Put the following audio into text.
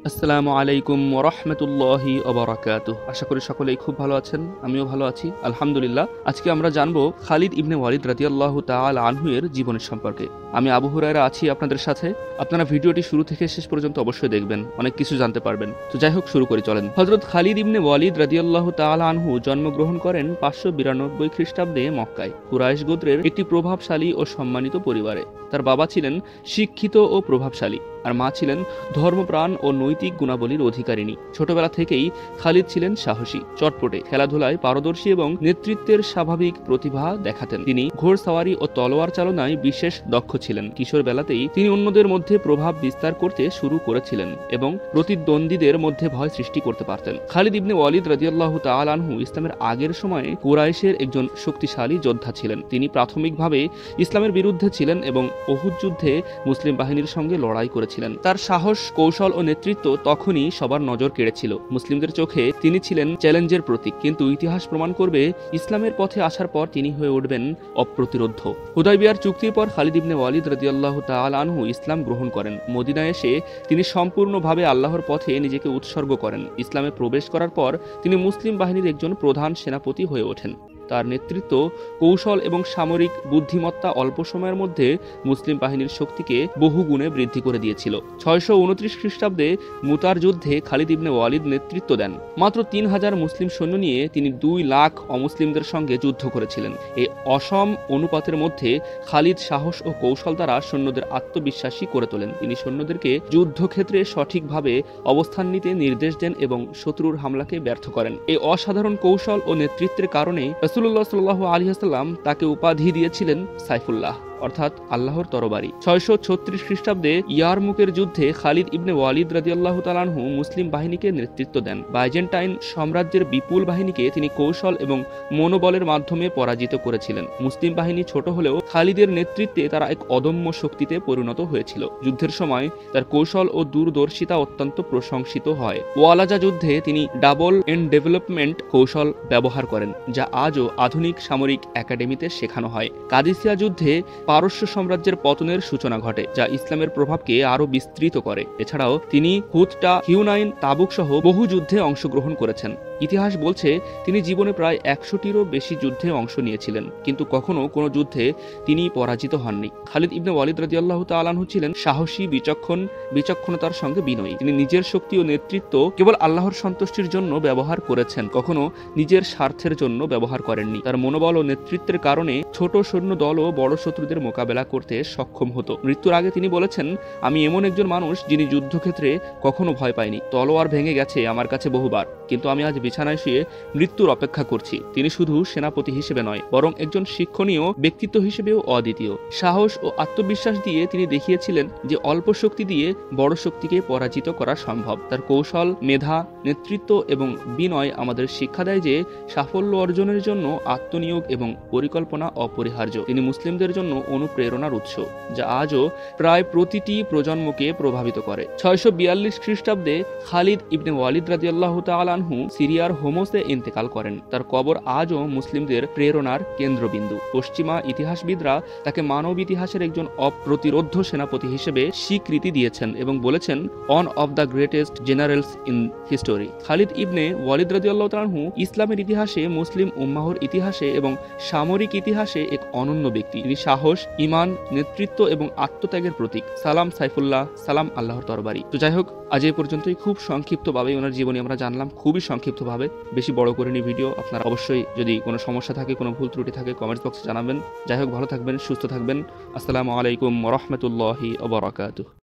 আসসালামু আলাইকুম ওয়া রাহমাতুল্লাহি ওয়া বারাকাতুহু। আশা করি সকলেই খুব ভালো আছেন, আমিও ভালো আছি আলহামদুলিল্লাহ। আজকে আমরা জানবো খালিদ ইবনে ওয়ালিদ রাদিয়াল্লাহু তাআলা আনহু এর জীবনের সম্পর্কে। আমি আবু হুরায়রা আছি আপনাদের সাথে। আপনারা ভিডিওটি শুরু থেকে শেষ পর্যন্ত অবশ্যই দেখবেন, অনেক কিছু জানতে পারবেন। তো যাই হোক, শুরু করি চলেন। হযরত খালিদ ইবনে ওয়ালিদ রাদিয়াল্লাহু তাআলা আনহু জন্মগ্রহণ করেন 592 খ্রিস্টাব্দে মক্কায় কুরাইশ গোত্রের একটি প্রভাবশালী ও সম্মানিত পরিবারে। তার বাবা ছিলেন শিক্ষিত ও প্রভাবশালী, আর মা ছিলেন ধর্মপ্রাণ ও নৈতিক গুণাবলীর অধিকারিণী। ছোটবেলা থেকেই খালিদ ছিলেন সাহসী, চটপটে, খেলাধুলায় পারদর্শী এবং নেতৃত্বের স্বাভাবিক প্রতিভা দেখাতেন। তিনি ঘোড়সাওয়ারি ও তলোয়ার চালনায় বিশেষ দক্ষ ছিলেন। কিশোর বেলাতেই তিনি অন্যদের মধ্যে প্রভাব বিস্তার করতে শুরু করেছিলেন এবং প্রতিদ্বন্দ্বীদের মধ্যে ভয় সৃষ্টি করতে পারতেন। খালিদ ইবনে ওয়ালিদ রাদিয়াল্লাহু তাআলা আনহু ইসলামের আগের সময়ে কুরাইশের একজন শক্তিশালী যোদ্ধা ছিলেন। তিনি প্রাথমিকভাবে ইসলামের বিরুদ্ধে ছিলেন এবং উহুদ যুদ্ধে মুসলিম বাহিনীর সঙ্গে লড়াই করেছিলেন। তার সাহস, কৌশল ও নেতৃত্ব তখনই সবার নজর কেড়েছিল। মুসলিমদের চোখে তিনি ছিলেন চ্যালেঞ্জের প্রতীক, কিন্তু ইতিহাস প্রমাণ করবে ইসলামের পথে আসার পর তিনি হয়ে উঠবেন অপ্রতিরোধ্য। হুদায়বিয়ার চুক্তির পর খালিদ ইবনে ওয়ালিদ রাদিয়াল্লাহু তাআলা আনহু ইসলাম গ্রহণ করেন। মদিনায় এসে তিনি সম্পূর্ণভাবে আল্লাহর পথে নিজেকে উৎসর্গ করেন। ইসলামে প্রবেশ করার পর তিনি মুসলিম বাহিনীর একজন প্রধান সেনাপতি হয়ে ওঠেন। তার নেতৃত্ব, কৌশল এবং সামরিক বুদ্ধিমত্তা অল্প সময়ের মধ্যে মুসলিম বাহিনীর শক্তিকে বহুগুণে বৃদ্ধি করে দিয়েছিল। 629 খ্রিস্টাব্দে মুতার যুদ্ধে খালিদ ইবনে ওয়ালিদ নেতৃত্ব দেন। মাত্র 3000 মুসলিম সৈন্য নিয়ে তিনি 2 লাখ অমুসলিমদের সঙ্গে যুদ্ধ করেছিলেন। এই অসম অনুপাতের মধ্যে খালিদ সাহস ও কৌশল দ্বারা সৈন্যদের আত্মবিশ্বাসী করে তোলেন। তিনি সৈন্যদেরকে যুদ্ধক্ষেত্রে সঠিকভাবে অবস্থান নিতে নির্দেশ দেন এবং শত্রুর হামলাকে ব্যর্থ করেন। এই অসাধারণ কৌশল ও নেতৃত্বের কারণে রাসূলুল্লাহ সাল্লাল্লাহু আলাইহি ওয়াসাল্লাম তাকে উপাধি দিয়েছিলেন সাইফুল্লাহ, অর্থাৎ আল্লাহর তরবারি। 636 খ্রিস্টাব্দে ইয়ারমুকের যুদ্ধে খালিদ ইবনে ওয়ালিদ রাদিয়াল্লাহু তাআলা আনহু মুসলিম বাহিনীকে নেতৃত্ব দেন। বাইজেন্টাইন সাম্রাজ্যের বিপুল বাহিনীকে তিনি কৌশল এবং মনোবলের মাধ্যমে পরাজিত করেছিলেন। মুসলিম বাহিনী ছোট হলেও খালিদের নেতৃত্বে তারা এক অদম্য শক্তিতে পরিণত হয়েছিল। যুদ্ধের সময় তার কৌশল ও দূরদর্শিতা অত্যন্ত প্রশংসিত হয়। ওয়ালাজা যুদ্ধে তিনি ডাবল এন্ড ডেভেলপমেন্ট কৌশল ব্যবহার করেন, যা আজও আধুনিক সামরিক একাডেমিতে শেখানো হয়। কাদিসিয়া যুদ্ধে পারস্য সাম্রাজ্যের পতনের সূচনা ঘটে, যা ইসলামের প্রভাবকে আরও বিস্তৃত করে। এছাড়াও তিনি হুদটা, হিউনাইন, তাবুক সহ বহু যুদ্ধে অংশগ্রহণ করেছেন। ইতিহাস বলছে তিনি জীবনে প্রায় 100টিরও বেশি যুদ্ধে অংশ নিয়েছিলেন, কিন্তু কখনো কোনো যুদ্ধে তিনি পরাজিত হননি। খালিদ ইবনে ওয়ালিদ রাদিয়াল্লাহু তাআলা আনহু ছিলেন সাহসী, বিচক্ষণতার সঙ্গে বিনয়ী। তিনি নিজের শক্তি ও নেতৃত্ব কেবল আল্লাহর সন্তুষ্টির জন্য ব্যবহার করেছেন, কখনো নিজের স্বার্থের জন্য ব্যবহার করেননি। তার মনোবল ও নেতৃত্বের কারণে ছোট সৈন্য দল ও বড় শত্রুদের মোকাবেলা করতে সক্ষম হতো। মৃত্যুর আগে তিনি বলেছেন, আমি এমন একজন মানুষ যিনি যুদ্ধক্ষেত্রে কখনো ভয় পায়নি। তলোয়ার ভেঙে গেছে আমার কাছে বহুবার, কিন্তু আমি আজ বিছানায় শুয়ে মৃত্যুর অপেক্ষা করছি। তিনি শুধু সেনাপতি হিসেবে নয়, বরং একজন শিক্ষণীয় ব্যক্তিত্ব হিসেবেও অদ্বিতীয়। সাহস ও আত্মবিশ্বাস দিয়ে তিনি দেখিয়েছিলেন যে অল্প শক্তি দিয়ে বড় শক্তিকে পরাজিত করা সম্ভব। তার কৌশল, মেধা, নেতৃত্ব এবং বিনয় আমাদের শিক্ষা দেয় যে সাফল্য অর্জনের জন্য আত্মনিয়োগ এবং পরিকল্পনা অপরিহার্য। তিনি মুসলিমদের জন্য অনুপ্রেরণার উৎস, যা আজও প্রায় প্রতিটি প্রজন্মকে প্রভাবিত করে। 642 খ্রিস্টাব্দে খালিদ ইবনে ওয়ালিদ রাদিয়াল্লাহু তাআলা আনহু সিরিয়ার হোমসে ইন্তেকাল করেন। তার কবর আজও মুসলিমদের প্রেরণার কেন্দ্রবিন্দু। পশ্চিমা ইতিহাসবিদরা তাকে মানব ইতিহাসের একজন অপ্রতিরোধ্য সেনাপতি হিসেবে স্বীকৃতি দিয়েছেন এবং বলেছেন, one of the greatest generals in history. Khalid Ibn Walid রাদিয়াল্লাহু তাআলা আনহু ইসলামের ইতিহাসে, মুসলিম উম্মাহর ইতিহাসে এবং সামরিক ইতিহাসে এক অনন্য ব্যক্তি। তিনি সাহস, ঈমান, নেতৃত্ব এবং আত্মত্যাগের প্রতীক। সালাম সাইফুল্লাহ, সালাম আল্লাহর তরবারি। তো যাই হোক, আজ এই পর্যন্তই। খুব সংক্ষিপ্তভাবে ওনার জীবনী আমরা জানলাম, খুবই সংক্ষিপ্তভাবে, বেশি বড় করিনি ভিডিও। আপনারা অবশ্যই যদি কোনো সমস্যা থাকে, কোনো ভুল ত্রুটি থাকে, কমেন্টস বক্সে জানাবেন। যাই হোক, ভালো থাকবেন, সুস্থ থাকবেন। আসসালামু আলাইকুম ওয়া রাহমাতুল্লাহি ওয়া বারাকাতুহু।